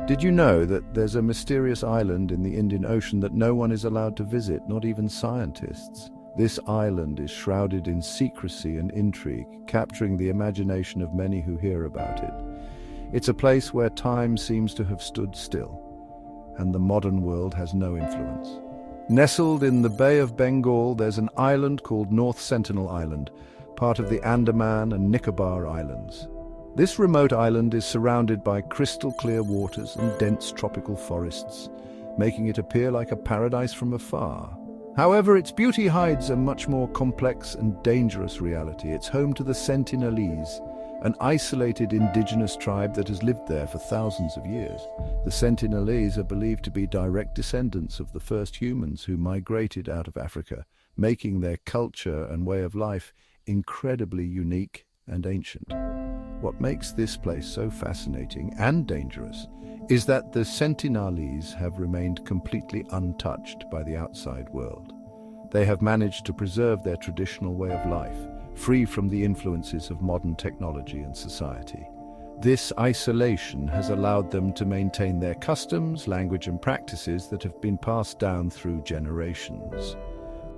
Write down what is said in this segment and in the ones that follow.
Did you know that there's a mysterious island in the Indian Ocean that no one is allowed to visit, not even scientists? This island is shrouded in secrecy and intrigue, capturing the imagination of many who hear about it. It's a place where time seems to have stood still, and the modern world has no influence. Nestled in the Bay of Bengal, there's an island called North Sentinel Island, part of the Andaman and Nicobar Islands. This remote island is surrounded by crystal-clear waters and dense tropical forests, making it appear like a paradise from afar. However, its beauty hides a much more complex and dangerous reality. It's home to the Sentinelese, an isolated indigenous tribe that has lived there for thousands of years. The Sentinelese are believed to be direct descendants of the first humans who migrated out of Africa, making their culture and way of life incredibly unique and ancient. What makes this place so fascinating and dangerous is that the Sentinelese have remained completely untouched by the outside world. They have managed to preserve their traditional way of life, free from the influences of modern technology and society. This isolation has allowed them to maintain their customs, language and practices that have been passed down through generations.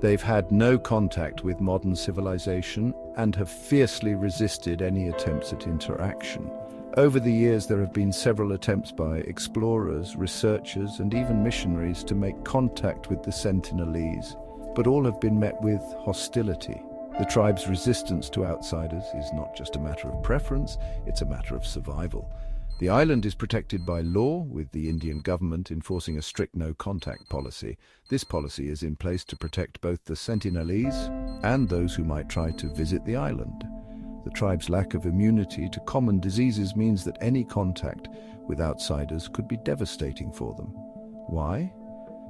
They've had no contact with modern civilization and have fiercely resisted any attempts at interaction. Over the years, there have been several attempts by explorers, researchers, and even missionaries to make contact with the Sentinelese, but all have been met with hostility. The tribe's resistance to outsiders is not just a matter of preference, it's a matter of survival. The island is protected by law, with the Indian government enforcing a strict no-contact policy. This policy is in place to protect both the Sentinelese and those who might try to visit the island. The tribe's lack of immunity to common diseases means that any contact with outsiders could be devastating for them. Why?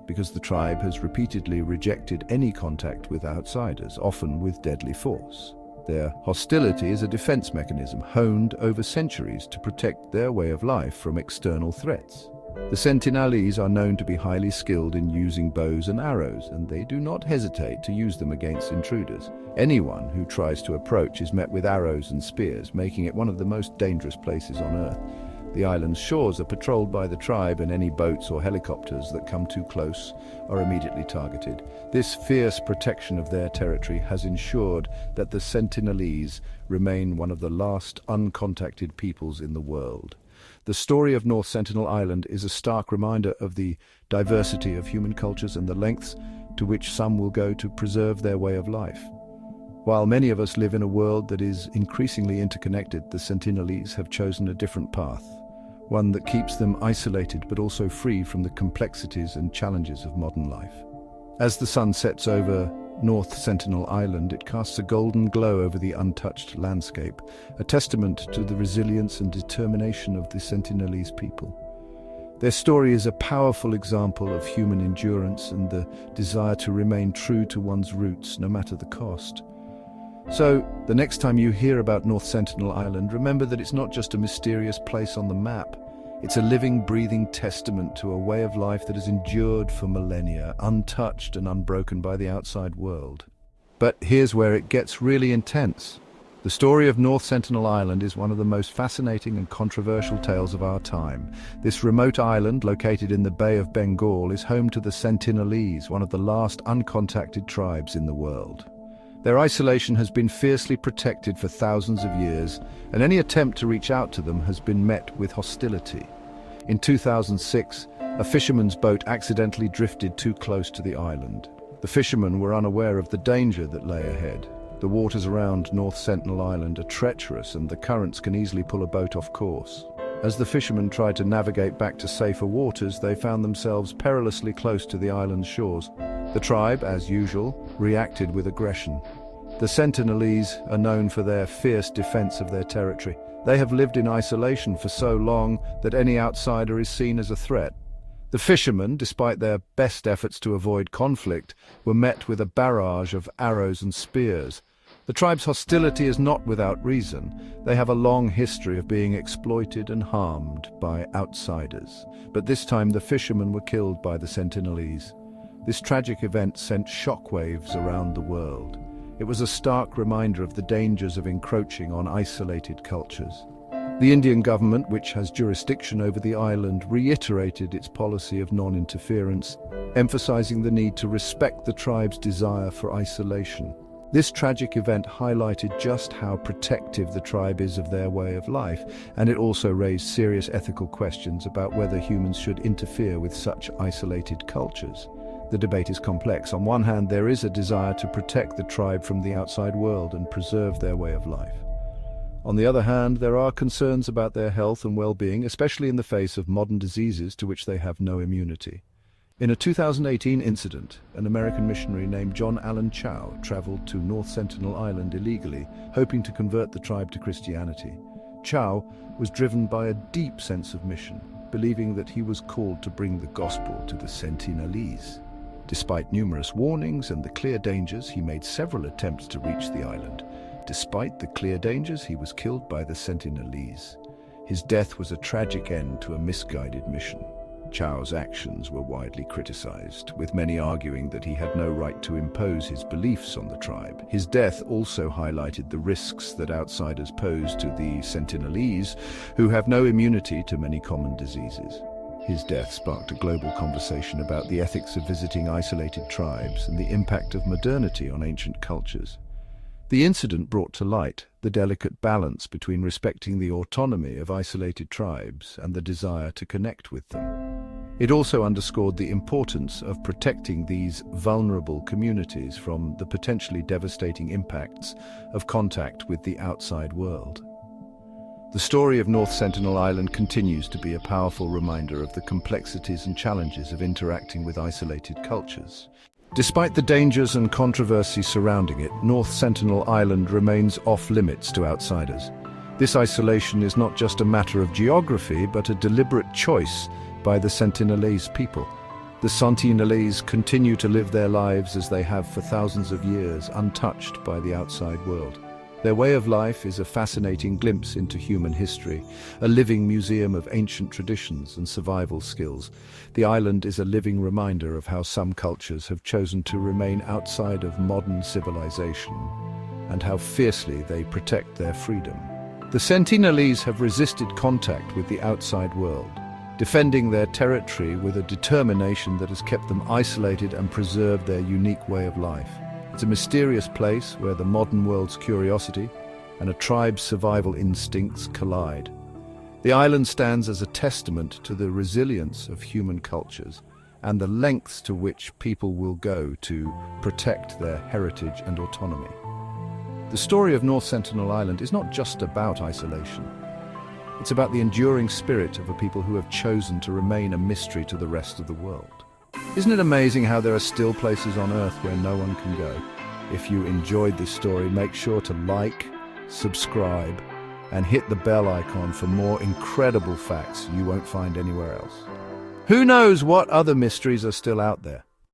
Because the tribe has repeatedly rejected any contact with outsiders, often with deadly force. Their hostility is a defense mechanism honed over centuries to protect their way of life from external threats. The Sentinelese are known to be highly skilled in using bows and arrows, and they do not hesitate to use them against intruders. Anyone who tries to approach is met with arrows and spears, making it one of the most dangerous places on Earth. The island's shores are patrolled by the tribe, and any boats or helicopters that come too close are immediately targeted. This fierce protection of their territory has ensured that the Sentinelese remain one of the last uncontacted peoples in the world. The story of North Sentinel Island is a stark reminder of the diversity of human cultures and the lengths to which some will go to preserve their way of life. While many of us live in a world that is increasingly interconnected, the Sentinelese have chosen a different path, one that keeps them isolated but also free from the complexities and challenges of modern life. As the sun sets over North Sentinel Island, it casts a golden glow over the untouched landscape, a testament to the resilience and determination of the Sentinelese people. Their story is a powerful example of human endurance and the desire to remain true to one's roots, no matter the cost. So, the next time you hear about North Sentinel Island, remember that it's not just a mysterious place on the map. It's a living, breathing testament to a way of life that has endured for millennia, untouched and unbroken by the outside world. But here's where it gets really intense. The story of North Sentinel Island is one of the most fascinating and controversial tales of our time. This remote island, located in the Bay of Bengal, is home to the Sentinelese, one of the last uncontacted tribes in the world. Their isolation has been fiercely protected for thousands of years, and any attempt to reach out to them has been met with hostility. In 2006, a fisherman's boat accidentally drifted too close to the island. The fishermen were unaware of the danger that lay ahead. The waters around North Sentinel Island are treacherous, and the currents can easily pull a boat off course. As the fishermen tried to navigate back to safer waters, they found themselves perilously close to the island's shores. The tribe, as usual, reacted with aggression. The Sentinelese are known for their fierce defense of their territory. They have lived in isolation for so long that any outsider is seen as a threat. The fishermen, despite their best efforts to avoid conflict, were met with a barrage of arrows and spears. The tribe's hostility is not without reason. They have a long history of being exploited and harmed by outsiders. But this time the fishermen were killed by the Sentinelese. This tragic event sent shockwaves around the world. It was a stark reminder of the dangers of encroaching on isolated cultures. The Indian government, which has jurisdiction over the island, reiterated its policy of non-interference, emphasizing the need to respect the tribe's desire for isolation. This tragic event highlighted just how protective the tribe is of their way of life, and it also raised serious ethical questions about whether humans should interfere with such isolated cultures. The debate is complex. On one hand, there is a desire to protect the tribe from the outside world and preserve their way of life. On the other hand, there are concerns about their health and well-being, especially in the face of modern diseases to which they have no immunity. In a 2018 incident, an American missionary named John Allen Chow traveled to North Sentinel Island illegally, hoping to convert the tribe to Christianity. Chow was driven by a deep sense of mission, believing that he was called to bring the gospel to the Sentinelese. Despite numerous warnings and the clear dangers, he made several attempts to reach the island. Despite the clear dangers, he was killed by the Sentinelese. His death was a tragic end to a misguided mission. Chow's actions were widely criticized, with many arguing that he had no right to impose his beliefs on the tribe. His death also highlighted the risks that outsiders pose to the Sentinelese, who have no immunity to many common diseases. His death sparked a global conversation about the ethics of visiting isolated tribes and the impact of modernity on ancient cultures. The incident brought to light the delicate balance between respecting the autonomy of isolated tribes and the desire to connect with them. It also underscored the importance of protecting these vulnerable communities from the potentially devastating impacts of contact with the outside world. The story of North Sentinel Island continues to be a powerful reminder of the complexities and challenges of interacting with isolated cultures. Despite the dangers and controversy surrounding it, North Sentinel Island remains off-limits to outsiders. This isolation is not just a matter of geography, but a deliberate choice by the Sentinelese people. The Sentinelese continue to live their lives as they have for thousands of years, untouched by the outside world. Their way of life is a fascinating glimpse into human history, a living museum of ancient traditions and survival skills. The island is a living reminder of how some cultures have chosen to remain outside of modern civilization and how fiercely they protect their freedom. The Sentinelese have resisted contact with the outside world, defending their territory with a determination that has kept them isolated and preserved their unique way of life. It's a mysterious place where the modern world's curiosity and a tribe's survival instincts collide. The island stands as a testament to the resilience of human cultures and the lengths to which people will go to protect their heritage and autonomy. The story of North Sentinel Island is not just about isolation. It's about the enduring spirit of a people who have chosen to remain a mystery to the rest of the world. Isn't it amazing how there are still places on Earth where no one can go? If you enjoyed this story, make sure to like, subscribe, and hit the bell icon for more incredible facts you won't find anywhere else. Who knows what other mysteries are still out there?